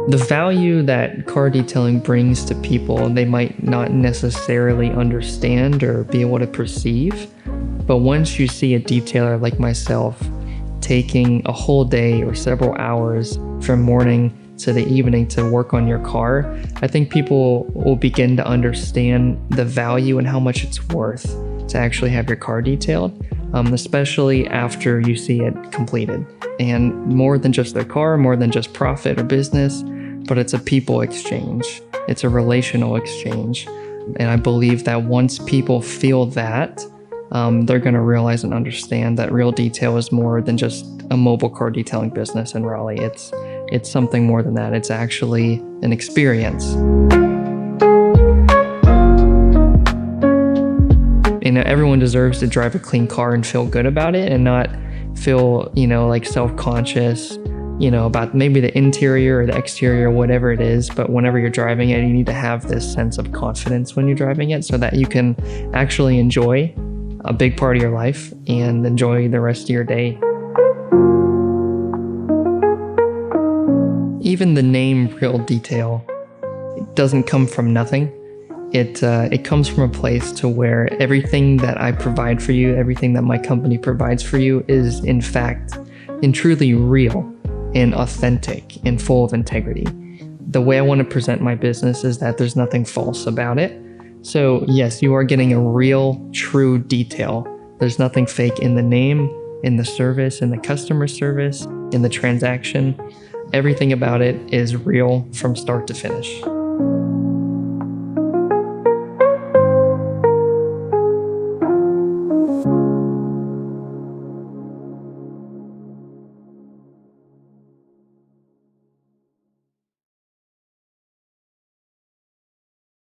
The value that car detailing brings to people, they might not necessarily understand or be able to perceive, but once you see a detailer like myself taking a whole day or several hours from morning to the evening to work on your car, I think people will begin to understand the value and how much it's worth to actually have your car detailed, especially after you see it completed. And more than just their car, more than just profit or business, but it's a people exchange. It's a relational exchange. And I believe that once people feel that, they're going to realize and understand that Real Detail is more than just a mobile car detailing business in Raleigh. It's something more than that. It's actually an experience. Everyone deserves to drive a clean car and feel good about it and not feel, like self-conscious, about maybe the interior or the exterior, whatever it is. But whenever you're driving it, you need to have this sense of confidence when you're driving it so that you can actually enjoy a big part of your life and enjoy the rest of your day. Even the name Real Detail, it doesn't come from nothing. It comes from a place to where everything that I provide for you, everything that my company provides for you is in fact and truly real and authentic and full of integrity. The way I want to present my business is that there's nothing false about it. So yes, you are getting a real, true detail. There's nothing fake in the name, in the service, in the customer service, in the transaction. Everything about it is real from start to finish.